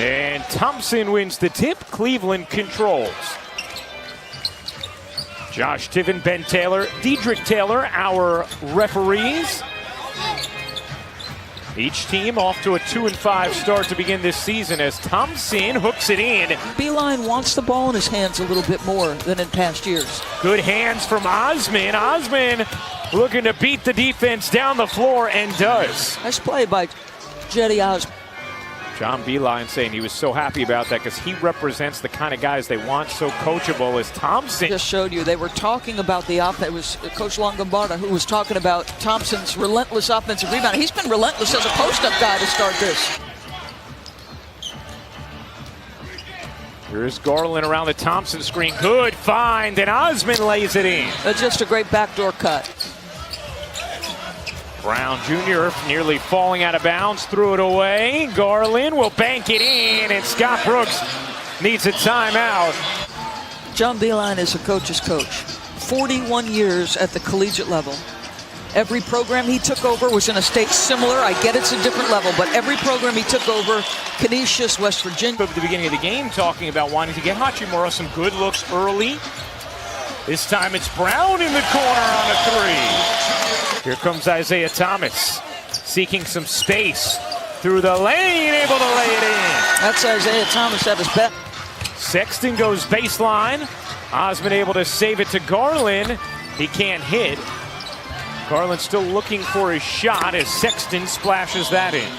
And Thompson wins the tip. Cleveland controls. Josh Tiven, Ben Taylor, Diedrich Taylor, our referees. Each team off to a 2-5 start to begin this season as Thompson hooks it in. Beeline wants the ball in his hands a little bit more than in past years. Good hands from Osman. Osman looking to beat the defense down the floor and does. Nice play by Jetty Osman. John Beeline saying he was so happy about that because he represents the kind of guys they want, so coachable as Thompson. Just showed you, they were talking about the offense. It was Coach Longobardo who was talking about Thompson's relentless offensive rebound. He's been relentless as a post-up guy to start this. Here's Garland around the Thompson screen. Good find, and Osman lays it in. That's just a great backdoor cut. Brown Jr. nearly falling out of bounds, threw it away. Garland will bank it in, and Scott Brooks needs a timeout. John Beeline is a coach's coach. 41 years at the collegiate level. Every program he took over was in a state similar. I get it's a different level, but every program he took over, Canisius, West Virginia. At the beginning of the game, talking about wanting to get Hachimura some good looks early. This time it's Brown in the corner on a three. Here comes Isaiah Thomas, seeking some space through the lane, able to lay it in. That's Isaiah Thomas at his best. Sexton goes baseline. Osman able to save it to Garland. He can't hit. Garland still looking for his shot as Sexton splashes that in.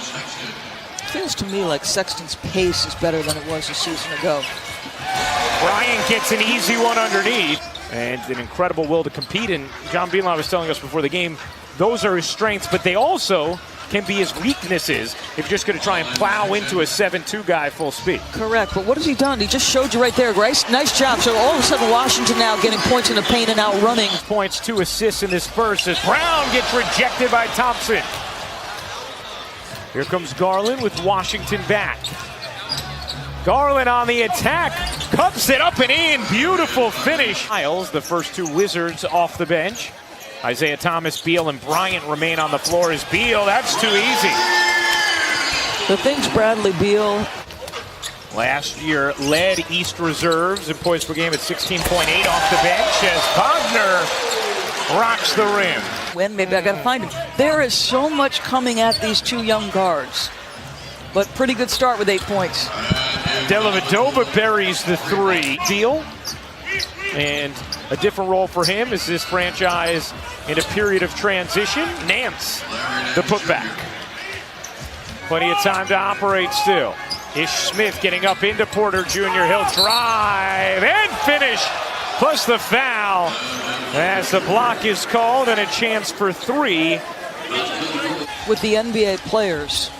Feels to me like Sexton's pace is better than it was a season ago. Bryant gets an easy one underneath. And an incredible will to compete. And John Beeline was telling us before the game, those are his strengths, but they also can be his weaknesses if you're just going to try and plow into a 7-2 guy full speed. Correct, but what has he done? He just showed you right there. Nice job. So all of a sudden, Washington now getting points in the paint and outrunning. Points, 2 assists in this first as Brown gets rejected by Thompson. Here comes Garland with Washington back. Garland on the attack, cups it up and in, beautiful finish. Miles, the first 2 Wizards off the bench. Isaiah Thomas, Beal, and Bryant remain on the floor as Beal, that's too easy. The things Bradley Beal. Last year led East Reserves in points per game at 16.8 off the bench as Wagner rocks the rim. When maybe I gotta find him. There is so much coming at these 2 young guards, but pretty good start with 8 points. Dellavedova buries the 3. Deal. And a different role for him as this franchise in a period of transition. Nance, the putback. Plenty of time to operate still. Ish Smith getting up into Porter Jr. He'll drive and finish, plus the foul as the block is called and a chance for 3. With the NBA players.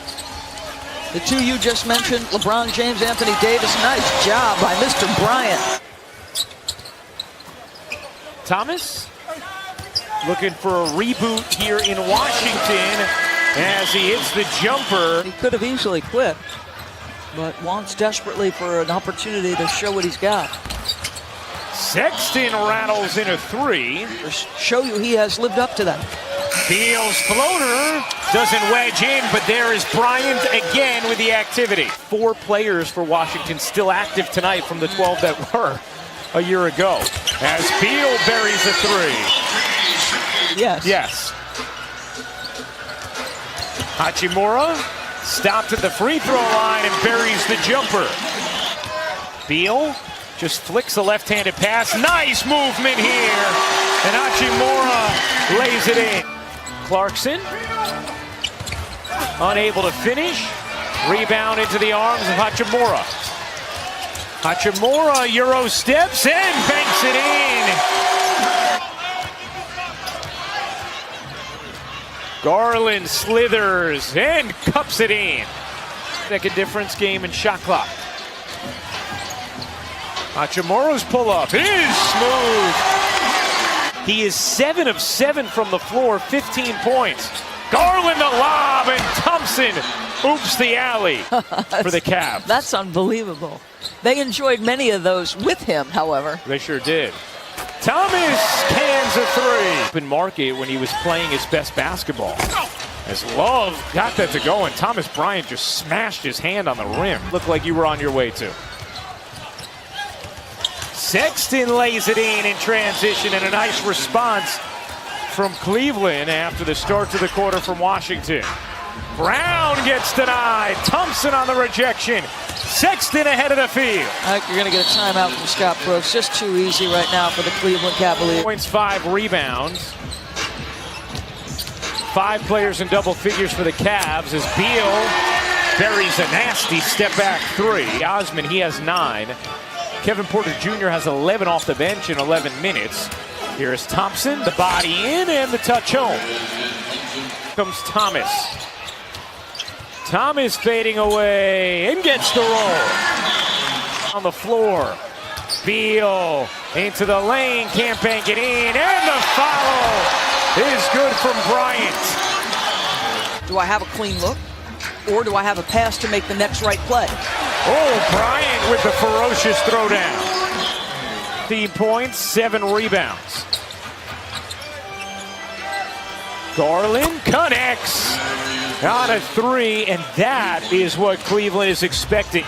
The 2 you just mentioned, LeBron James, Anthony Davis, nice job by Mr. Bryant. Thomas looking for a reboot here in Washington as he hits the jumper. He could have easily quit, but wants desperately for an opportunity to show what he's got. Sexton rattles in a 3. Show you he has lived up to that. Beal's floater doesn't wedge in, but there is Bryant again with the activity. 4 players for Washington still active tonight from the 12 that were a year ago. As Beal buries a 3. Yes. Hachimura stopped at the free throw line and buries the jumper. Beal just flicks a left-handed pass. Nice movement here. And Hachimura lays it in. Clarkson, unable to finish. Rebound into the arms of Hachimura. Hachimura Euro steps and banks it in. Garland slithers and cups it in. Second difference game in shot clock. Hachimura's pull-up is smooth. He is 7 of 7 from the floor, 15 points. Garland the lob, and Thompson oops the alley for the Cavs. That's unbelievable. They enjoyed many of those with him, however. They sure did. Thomas cans a 3. Open market when he was playing his best basketball. As Love got that to go, and Thomas Bryant just smashed his hand on the rim. Looked like you were on your way to. Sexton lays it in transition, and a nice response from Cleveland after the start to the quarter from Washington. Brown gets denied. Thompson on the rejection. Sexton ahead of the field. I think you're going to get a timeout from Scott Brooks. Just too easy right now for the Cleveland Cavaliers. Points, 5 rebounds. 5 players in double figures for the Cavs as Beal buries a nasty step back 3. Osman, he has 9. Kevin Porter Jr. has 11 off the bench in 11 minutes. Here is Thompson, the body in and the touch home. Comes Thomas. Thomas fading away and gets the roll. On the floor. Beal into the lane, can't bank it in, and the foul is good from Bryant. Do I have a clean look, or do I have a pass to make the next right play? Oh, Bryant with the ferocious throwdown. 15 points, 7 rebounds. Garland connects on a 3, and that is what Cleveland is expecting.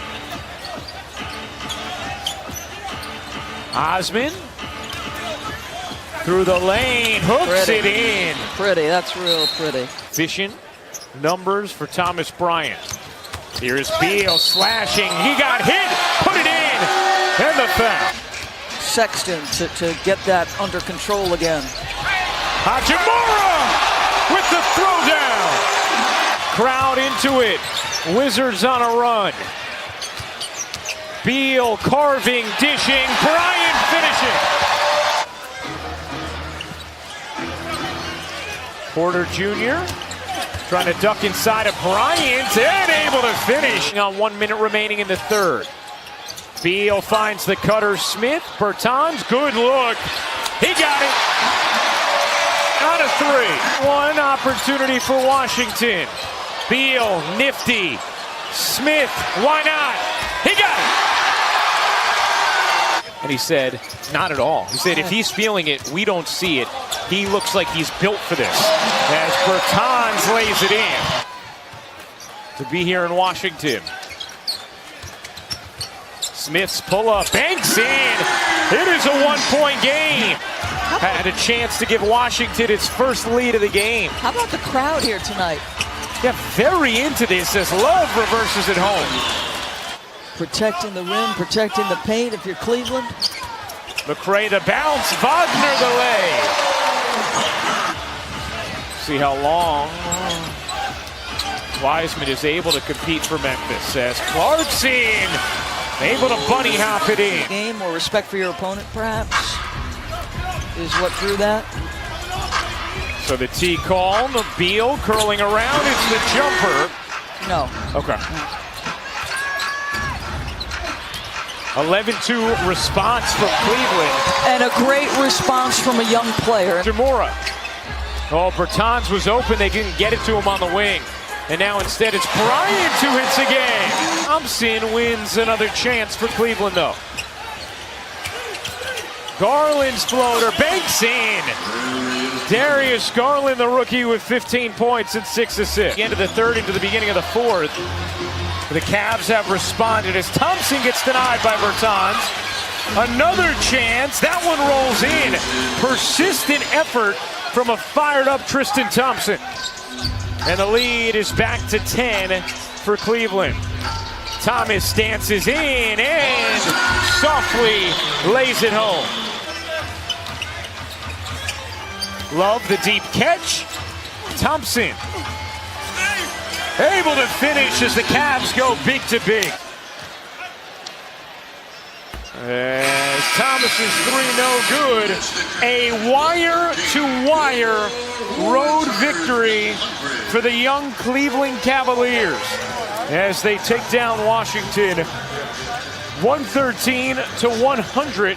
Osman through the lane, hooks it in. Pretty, that's real pretty. Efficient numbers for Thomas Bryant. Here's Beal slashing. He got hit, put it in, and the foul. Sexton to get that under control again. Hachimura with the throwdown. Crowd into it. Wizards on a run. Beal carving, dishing, Bryant finishing. Porter Jr. trying to duck inside of Bryant and able to finish on 1 minute remaining in the third. Beal finds the cutter. Smith, Bertans, good look. He got it. On a 3. One opportunity for Washington. Beal, nifty. Smith, why not? He got it. And he said, not at all. He said, if he's feeling it, we don't see it. He looks like he's built for this. As Bertans lays it in. To be here in Washington. Smith's pull-up, banks in. It is a 1-point game. Had a chance to give Washington its first lead of the game. How about the crowd here tonight? Yeah, very into this as Love reverses it home. Protecting the rim, protecting the paint if you're Cleveland. McRae the bounce, Wagner the lay. See how long Wiseman is able to compete for Memphis as Clarkson able to bunny hop it in. Game or respect for your opponent, perhaps, is what drew that. So the T call, the Beal curling around, it's the jumper. No. Okay. 11-2 response from Cleveland. And a great response from a young player. Hachimura. Oh, Bertans was open. They didn't get it to him on the wing. And now instead it's Bryant who hits again. Thompson wins another chance for Cleveland, though. Garland's floater banks in. Darius Garland, the rookie, with 15 points and 6 assists. The end of the third into the beginning of the fourth. The Cavs have responded as Thompson gets denied by Bertans. Another chance. That one rolls in. Persistent effort from a fired-up Tristan Thompson. And the lead is back to 10 for Cleveland. Thomas dances in and softly lays it home. Love the deep catch. Thompson able to finish as the Cavs go big to big. As Thomas's 3 no good. A wire-to-wire road victory for the young Cleveland Cavaliers as they take down Washington 113-100.